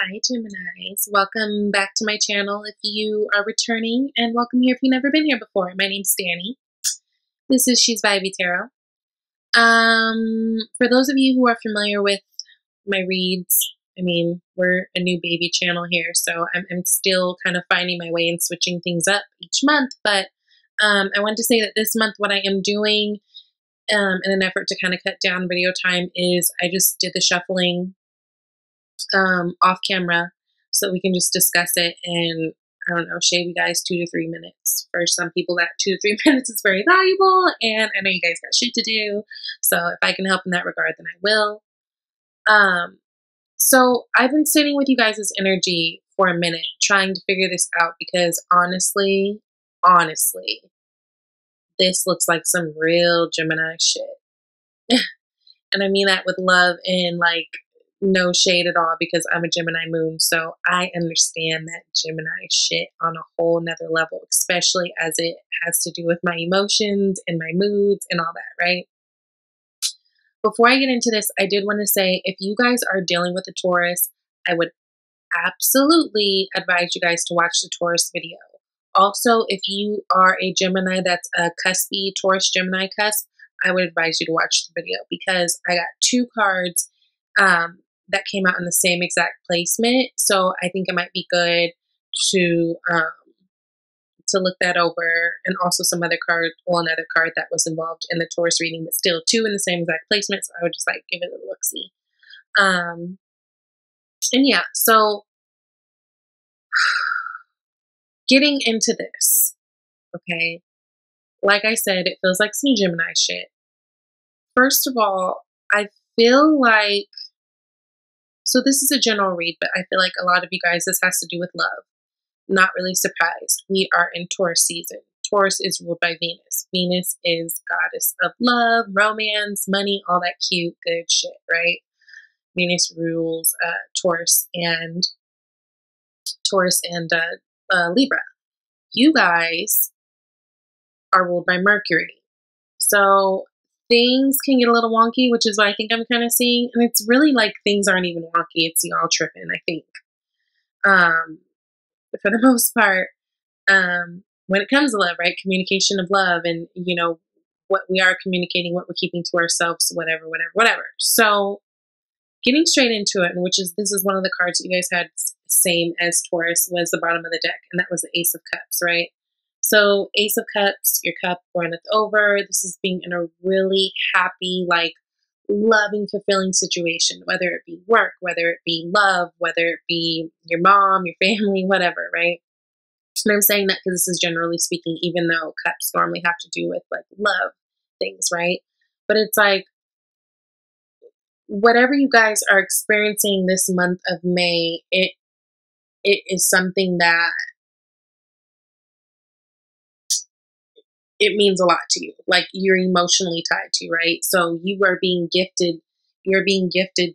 Hi Geminis, welcome back to my channel if you are returning, and welcome here if you've never been here before. My name's Danny. This is She's Vibey Tarot. For those of you who are familiar with my reads, we're a new baby channel here, so I'm still kind of finding my way and switching things up each month, but I wanted to say that this month what I am doing in an effort to kind of cut down video time is I just did the shuffling off camera so we can just discuss it and I don't know, shave you guys 2 to 3 minutes. For some people that 2 to 3 minutes is very valuable, and I know you guys got shit to do, so if I can help in that regard then I will. So I've been sitting with you guys' energy for a minute trying to figure this out because honestly this looks like some real Gemini shit. And I mean that with love and like no shade at all because I'm a Gemini moon, so I understand that Gemini shit on a whole nother level, especially as it has to do with my emotions and my moods and all that, right? Before I get into this, I did want to say if you guys are dealing with a Taurus, I would absolutely advise you guys to watch the Taurus video. Also, if you are a Gemini that's a cuspy Taurus Gemini cusp, I would advise you to watch the video because I got 2 cards that came out in the same exact placement. So I think it might be good to look that over, and also some other card, well, another card that was involved in the Taurus reading, but still 2 in the same exact placement. So I would just like give it a look-see. And yeah, so getting into this, okay, like I said, it feels like some Gemini shit. First of all, I feel like, so this is a general read, but I feel like a lot of you guys, this has to do with love. Not really surprised. We are in Taurus season. Taurus is ruled by Venus. Venus is goddess of love, romance, money, all that cute, good shit, right? Venus rules Taurus and Libra. You guys are ruled by Mercury. So things can get a little wonky, which is what I think I'm kind of seeing. And it's really like things aren't even wonky. It's y'all tripping, I think. For the most part, when it comes to love, right? Communication of love and, you know, what we are communicating, what we're keeping to ourselves, whatever. So getting straight into it, and this is one of the cards that you guys had same as Taurus, was the bottom of the deck, and that was the Ace of Cups, right? So Ace of Cups, your cup runneth over. This is being in a really happy, like loving, fulfilling situation, whether it be work, whether it be love, whether it be your mom, your family, whatever, right? And I'm saying that because this is generally speaking, even though cups normally have to do with like love things, right? But it's like, whatever you guys are experiencing this month of May, it is something that it means a lot to you. Like you're emotionally tied to, right? So you're being gifted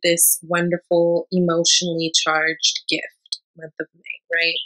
this wonderful, emotionally charged gift month of May, right?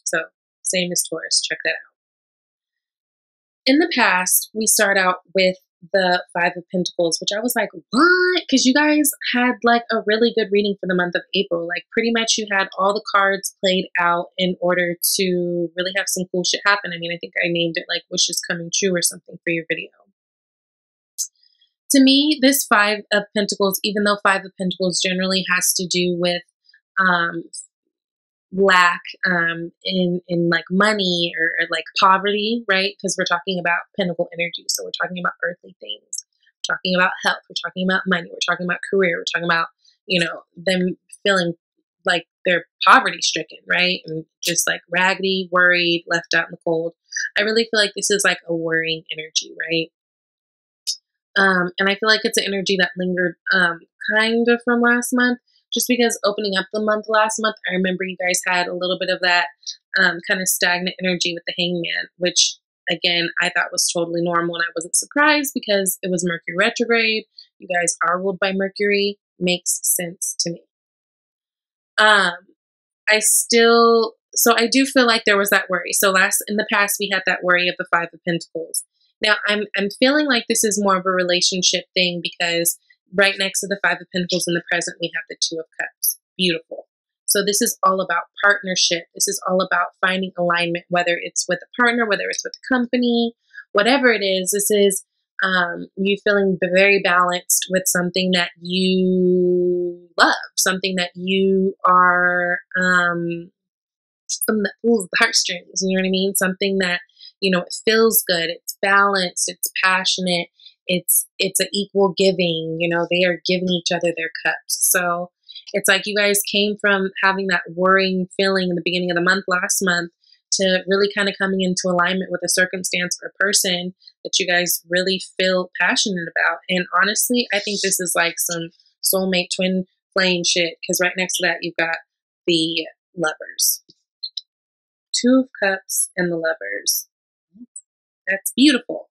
So same as Taurus, check that out. In the past, we start out with the 5 of Pentacles, which I was like, what? Because you guys had like a really good reading for the month of April. Like pretty much you had all the cards played out in order to really have some cool shit happen. I mean, I think I named it like wishes coming true or something for your video. To me, this 5 of Pentacles, even though 5 of Pentacles generally has to do with lack in like money or like poverty, right? Because we're talking about pentacle energy, so we're talking about earthly things, we're talking about health, we're talking about money, we're talking about career, we're talking about, you know, them feeling like they're poverty stricken, right? And just like raggedy, worried, left out in the cold. I really feel like this is like a worrying energy, right? And I feel like it's an energy that lingered kind of from last month, just because opening up the month last month, I remember you guys had a little bit of that kind of stagnant energy with the Hangman, which again, I thought was totally normal, and I wasn't surprised because it was Mercury retrograde. You guys are ruled by Mercury. Makes sense to me. So I do feel like there was that worry. So in the past, we had that worry of the 5 of Pentacles. Now I'm feeling like this is more of a relationship thing because right next to the 5 of Pentacles in the present, we have the 2 of Cups. Beautiful. So this is all about partnership. This is all about finding alignment, whether it's with a partner, whether it's with a company, whatever it is. This is you feeling very balanced with something that you love, something that you are, something that pulls the heartstrings. You know what I mean? Something that, it feels good. It's balanced. It's passionate. It's an equal giving. They are giving each other their cups. So it's like you guys came from having that worrying feeling in the beginning of the month last month to really kind of coming into alignment with a circumstance or a person that you guys really feel passionate about. And honestly, I think this is like some soulmate twin flame shit, because right next to that, you've got the Lovers. Two of Cups and the Lovers. That's beautiful.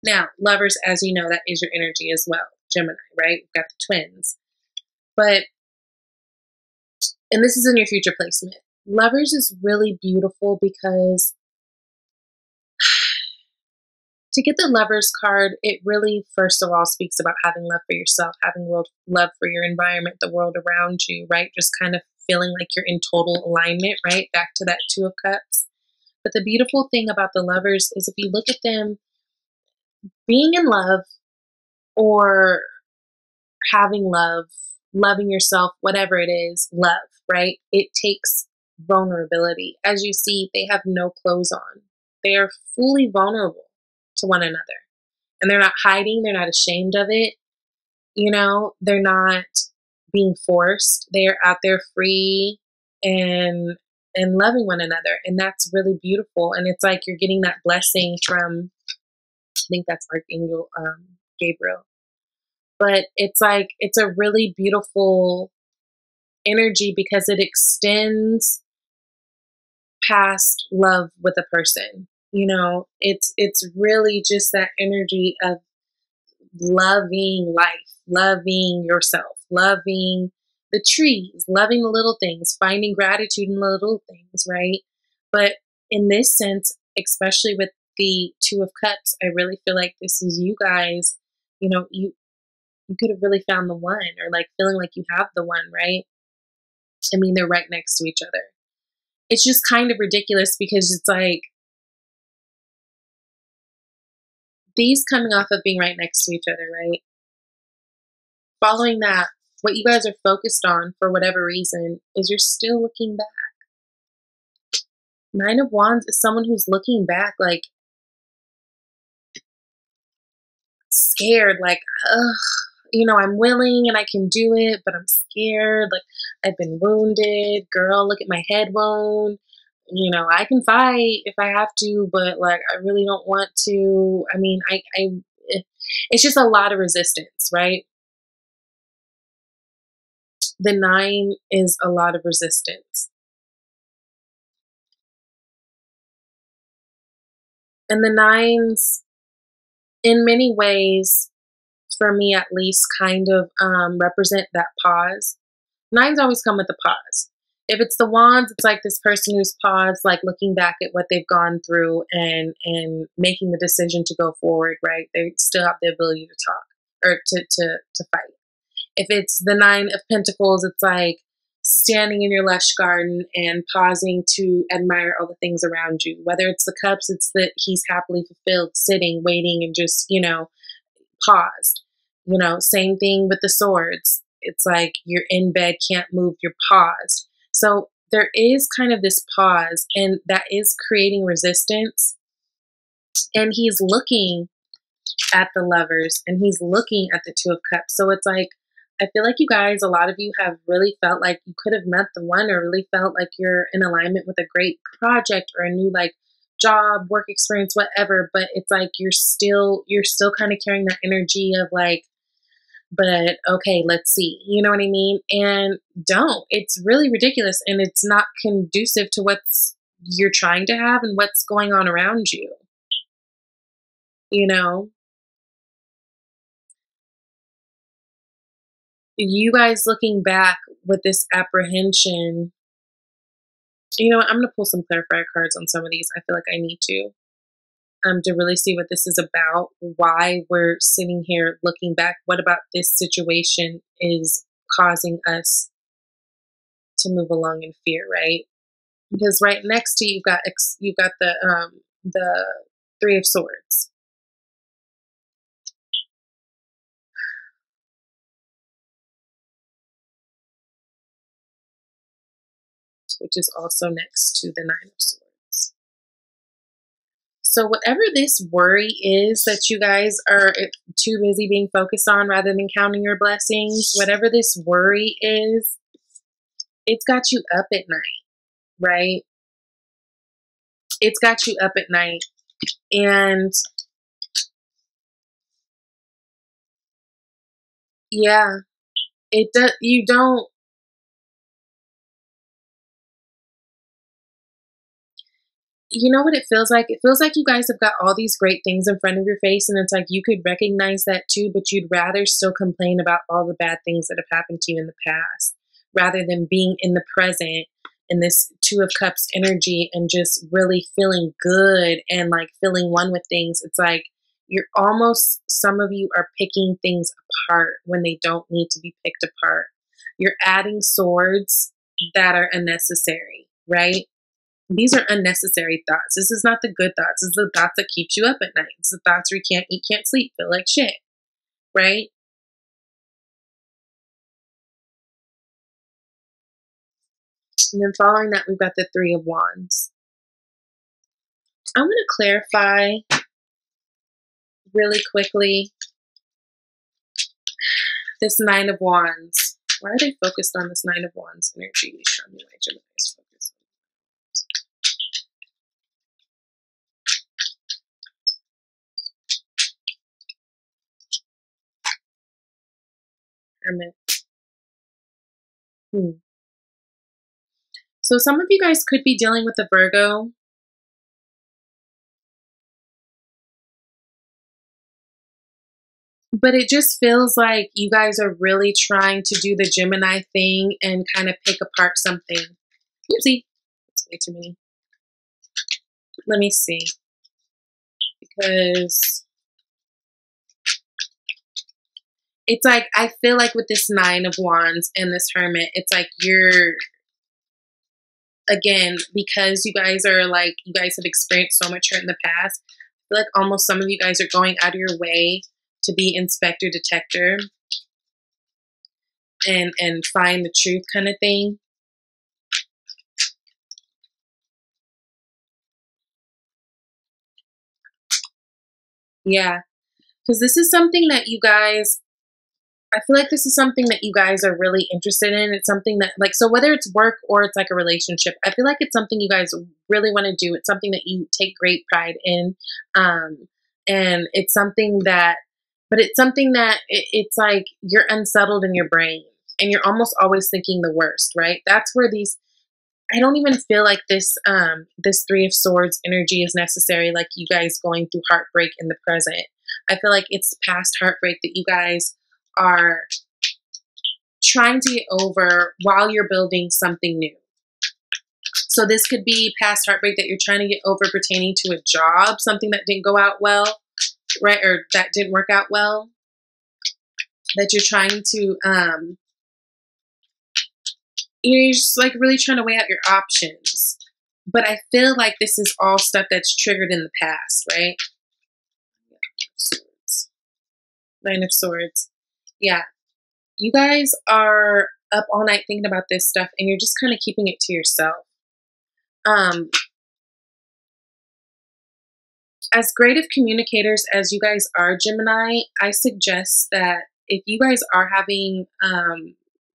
Now, Lovers, as you know, that is your energy as well. Gemini, right? We've got the twins. But, and this is in your future placement. Lovers is really beautiful because to get the Lovers card, it really, first of all, speaks about having love for yourself, having love for your environment, the world around you, right? Just kind of feeling like you're in total alignment, right? Back to that Two of Cups. But the beautiful thing about the Lovers is if you look at them being in love or having love, loving yourself, whatever it is, love, right? It takes vulnerability. As you see, they have no clothes on. They are fully vulnerable to one another. And they're not hiding. They're not ashamed of it. They're not being forced. They are out there free and loving one another. And that's really beautiful. And it's like you're getting that blessing from, I think that's Archangel Gabriel. But it's like, it's a really beautiful energy because it extends past love with a person. It's really just that energy of loving life, loving yourself, loving the trees, loving the little things, finding gratitude in the little things, right? But in this sense, especially with the Two of Cups, I really feel like this is you guys, you could have really found the one, or like feeling like you have the one, right? I mean, they're right next to each other. It's just kind of ridiculous because it's like these coming off of being right next to each other, right? Following that, what you guys are focused on for whatever reason is you're still looking back. Nine of Wands is someone who's looking back like scared, like, ugh, I'm willing and I can do it, but I'm scared. Like, I've been wounded. Girl, look at my head wound. I can fight if I have to, but like, I really don't want to. I mean, it's just a lot of resistance, right? The 9 is a lot of resistance. And the 9s, in many ways, for me at least, kind of represent that pause. 9s always come with a pause. If it's the Wands, it's like this person who's paused, like looking back at what they've gone through and making the decision to go forward, right? They still have the ability to talk or to fight. If it's the 9 of Pentacles, it's like standing in your lush garden and pausing to admire all the things around you. Whether it's the Cups, it's that he's happily fulfilled, sitting, waiting, and just, paused. Same thing with the Swords. It's like you're in bed, can't move, you're paused. So there is kind of this pause, and that is creating resistance. And he's looking at the Lovers, and he's looking at the Two of Cups. So it's like, I feel like you guys, a lot of you have really felt like you could have met the one, or really felt like you're in alignment with a great project or a new like job, work experience, whatever. But it's like you're still kind of carrying that energy of like, but okay, let's see. You know what I mean? And don't. It's really ridiculous, and it's not conducive to what's you're trying to have and what's going on around you. You guys looking back with this apprehension, I'm going to pull some clarifier cards on some of these. I feel like I need to really see what this is about, why we're sitting here looking back. What about this situation is causing us to move along in fear, right? Because right next to you, you've got the Three of Swords. Which is also next to the Nine of Swords. So whatever this worry is that you guys are too busy being focused on rather than counting your blessings, whatever this worry is, it's got you up at night, right? It's got you up at night. And yeah, it does. You don't. You know what it feels like? It feels like you guys have got all these great things in front of your face, and it's like you could recognize that too, but you'd rather still complain about all the bad things that have happened to you in the past rather than being in the present in this Two of Cups energy and just really feeling good and like feeling one with things. It's like you're almost, some of you are picking things apart when they don't need to be picked apart. You're adding swords that are unnecessary, right? These are unnecessary thoughts. This is not the good thoughts. This is the thoughts that keeps you up at night. It's the thoughts where you can't eat, can't sleep, feel like shit, right? And then following that, we've got the Three of Wands. I'm going to clarify really quickly this Nine of Wands. Why are they focused on this Nine of Wands energy? Show me why Gemini is focused on. Hermit. So some of you guys could be dealing with a Virgo. But it just feels like you guys are really trying to do the Gemini thing and kind of pick apart something. Oopsie. That's way too many. Let me see. Because it's like, I feel like with this Nine of Wands and this Hermit, it's like you're, again, because you guys are like, you guys have experienced so much hurt in the past, I feel like almost some of you guys are going out of your way to be inspector detector and find the truth kind of thing. Yeah, because this is something that you guys, I feel like this is something that you guys are really interested in. It's something that, like, so whether it's work or it's like a relationship, I feel like it's something you guys really want to do. It's something that you take great pride in. And it's something that, but it's something that it's like you're unsettled in your brain and you're almost always thinking the worst, right? That's where these, I don't even feel like this, this Three of Swords energy is necessary. Like you guys going through heartbreak in the present. I feel like it's past heartbreak that you guys are trying to get over while you're building something new. So this could be past heartbreak that you're trying to get over pertaining to a job, something that didn't go out well, right? Or that didn't work out well, that you're trying to, you're just like really trying to weigh out your options. But I feel like this is all stuff that's triggered in the past, right? Nine of Swords. Yeah. You guys are up all night thinking about this stuff and you're just kind of keeping it to yourself. As great of communicators as you guys are, Gemini, I suggest that if you guys are having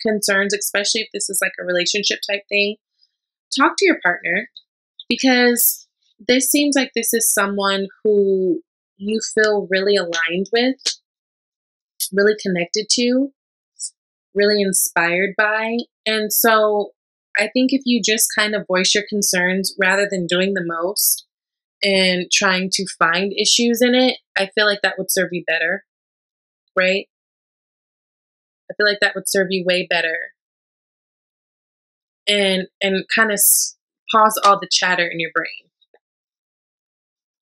concerns, especially if this is like a relationship type thing, talk to your partner, because this seems like this is someone who you feel really aligned with, really connected to, really inspired by. And so I think if you just kind of voice your concerns rather than doing the most and trying to find issues in it, I feel like that would serve you better, right? I feel like that would serve you way better. And kind of pause all the chatter in your brain.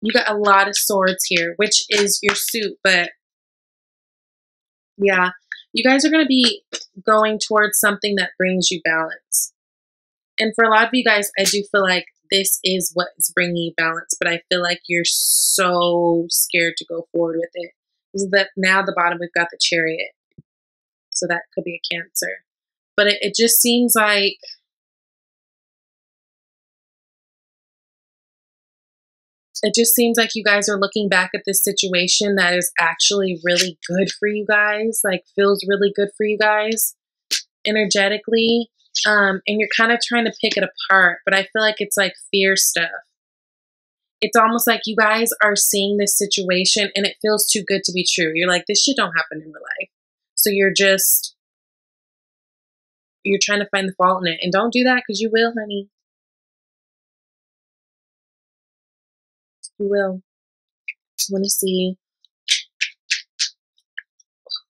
You got a lot of swords here, which is your suit, but yeah, you guys are going to be going towards something that brings you balance. And for a lot of you guys, I do feel like this is what is bringing you balance, but I feel like you're so scared to go forward with it. That now the bottom, we've got the Chariot. So that could be a Cancer. But it just seems like you guys are looking back at this situation that is actually really good for you guys, like feels really good for you guys energetically. And you're kind of trying to pick it apart, but I feel like it's like fear stuff. It's almost like you guys are seeing this situation and it feels too good to be true. You're like, this shit don't happen in real life. So you're trying to find the fault in it. And don't do that, because you will, honey. You will. I want to see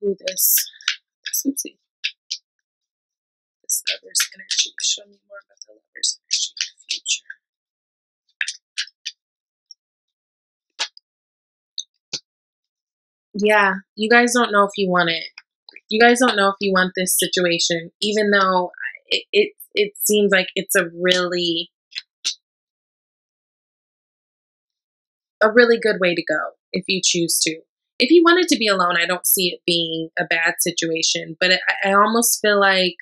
who this, let's see, this lover's energy. Show me more about the lover's energy in the future. Yeah, you guys don't know if you want it. You guys don't know if you want this situation, even though it seems like it's a really good way to go if you choose to. If you wanted to be alone, I don't see it being a bad situation, but I almost feel like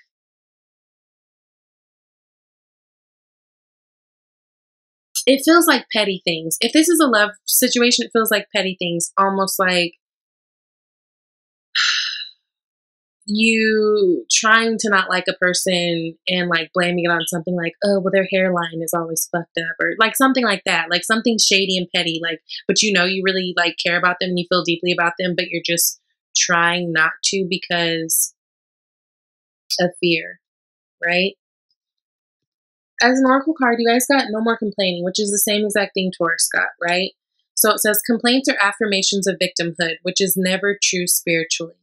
it feels like petty things. If this is a love situation, it feels like petty things, almost like you trying to not like a person and like blaming it on something like, oh, well, their hairline is always fucked up, or like something like that, like something shady and petty, like, but you know, you really like care about them and you feel deeply about them, but you're just trying not to because of fear, right? As an oracle card, you guys got no more complaining, which is the same exact thing Taurus got, right? So it says complaints are affirmations of victimhood, which is never true spiritually.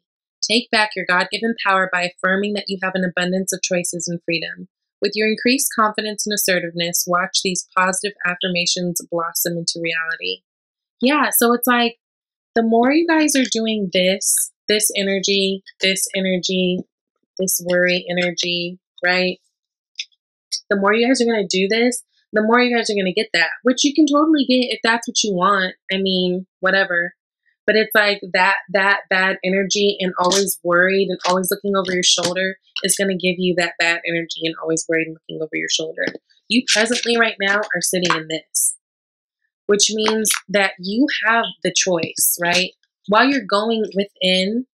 Take back your God-given power by affirming that you have an abundance of choices and freedom. With your increased confidence and assertiveness, watch these positive affirmations blossom into reality. Yeah, so it's like the more you guys are doing this energy, this worry energy, right? The more you guys are going to do this, the more you guys are going to get that, which you can totally get if that's what you want. I mean, whatever. But it's like that bad energy and always worried and always looking over your shoulder is going to give you that bad energy and always worried and looking over your shoulder. You presently right now are sitting in this, which means that you have the choice, right? While you're going within,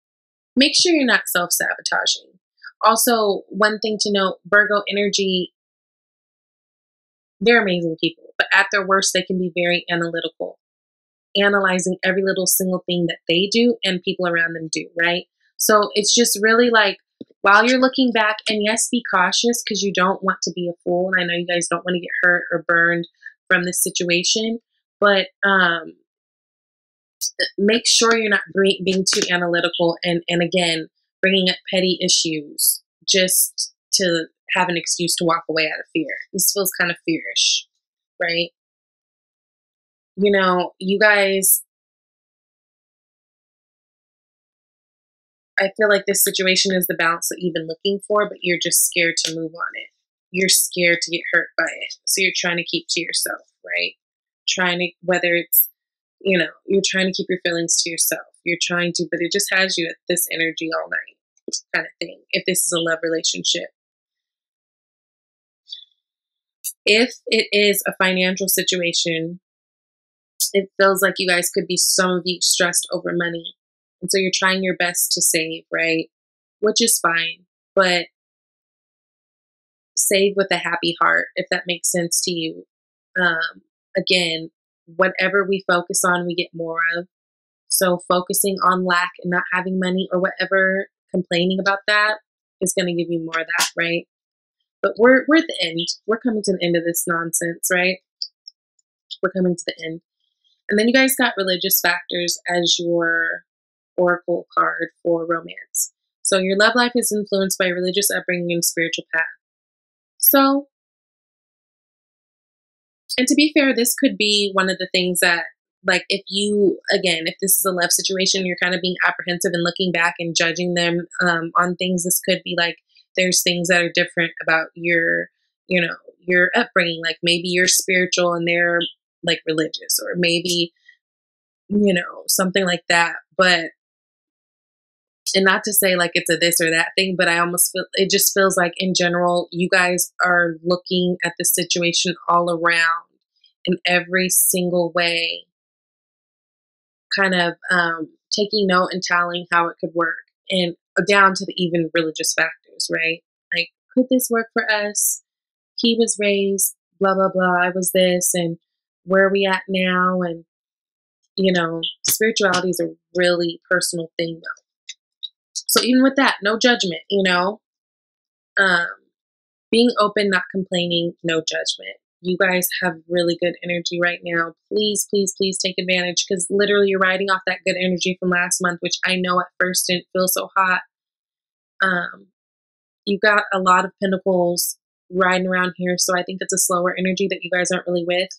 make sure you're not self-sabotaging. Also, one thing to note, Virgo energy, they're amazing people, but at their worst, they can be very analytical, analyzing every little single thing that they do and people around them do, right? So it's just really like, while you're looking back, and yes, be cautious because you don't want to be a fool. And I know you guys don't want to get hurt or burned from this situation, but make sure you're not being too analytical and again, bringing up petty issues just to have an excuse to walk away out of fear. This feels kind of fearish, right? You know, you guys, I feel like this situation is the balance that you've been looking for, but you're just scared to move on it. You're scared to get hurt by it. So you're trying to keep to yourself, right? Trying to, whether it's, you know, you're trying to keep your feelings to yourself. You're trying to, but it just has you at this energy all night kind of thing. If this is a love relationship. If it is a financial situation, it feels like you guys could be, some of you, stressed over money. And so you're trying your best to save, right? Which is fine. But save with a happy heart, if that makes sense to you. Again, whatever we focus on, we get more of. So focusing on lack and not having money or whatever, complaining about that is going to give you more of that, right? But we're at the end. We're coming to the end of this nonsense, right? We're coming to the end. And then you guys got religious factors as your oracle card for romance. So your love life is influenced by religious upbringing and spiritual path. So, and to be fair, this could be one of the things that, like, if you, again, if this is a love situation, you're kind of being apprehensive and looking back and judging them on things. This could be like, there's things that are different about your you know, your upbringing. Like maybe you're spiritual and they're like religious, or maybe, you know, something like that. But, and not to say like it's a this or that thing, but I almost feel, it just feels like in general, you guys are looking at the situation all around in every single way, kind of taking note and tallying how it could work, and down to the even religious factors, right? Like, could this work for us? He was raised, blah, blah, blah. I was this, and where are we at now? And, you know, spirituality is a really personal thing, though. So even with that, no judgment, you know, um, being open, not complaining, no judgment. You guys have really good energy right now. Please, please, please take advantage, because literally you're riding off that good energy from last month, which I know at first didn't feel so hot. You got a lot of pentacles riding around here, so I think it's a slower energy that you guys aren't really with,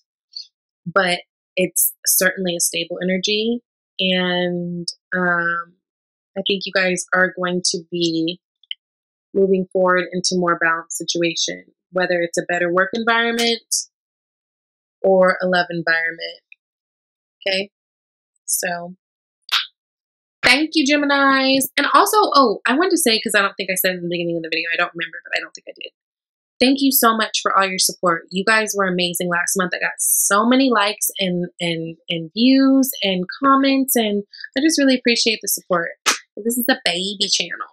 but it's certainly a stable energy. And I think you guys are going to be moving forward into more balanced situation, whether it's a better work environment or a love environment. Okay, so thank you, Geminis. And also, oh, I wanted to say, because I don't think I said in the beginning of the video, I don't remember, but I don't think I did. Thank you so much for all your support. You guys were amazing last month. I got so many likes and views and comments, and I just really appreciate the support. This is the baby channel.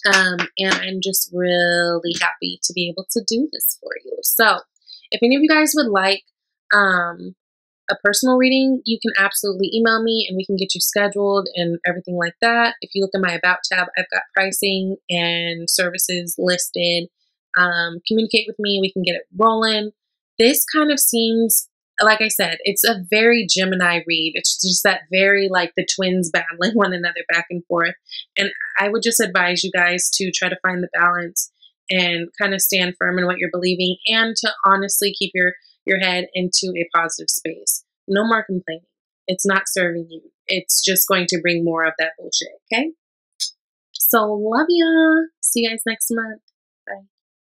And I'm just really happy to be able to do this for you. So if any of you guys would like a personal reading, you can absolutely email me and we can get you scheduled and everything like that. If you look in my About tab, I've got pricing and services listed. Communicate with me. We can get it rolling. This kind of seems, like I said, it's a very Gemini read. It's just that very like the twins battling one another back and forth. And I would just advise you guys to try to find the balance and kind of stand firm in what you're believing, and to honestly keep your head into a positive space. No more complaining. It's not serving you. It's just going to bring more of that bullshit. Okay? So love ya. See you guys next month.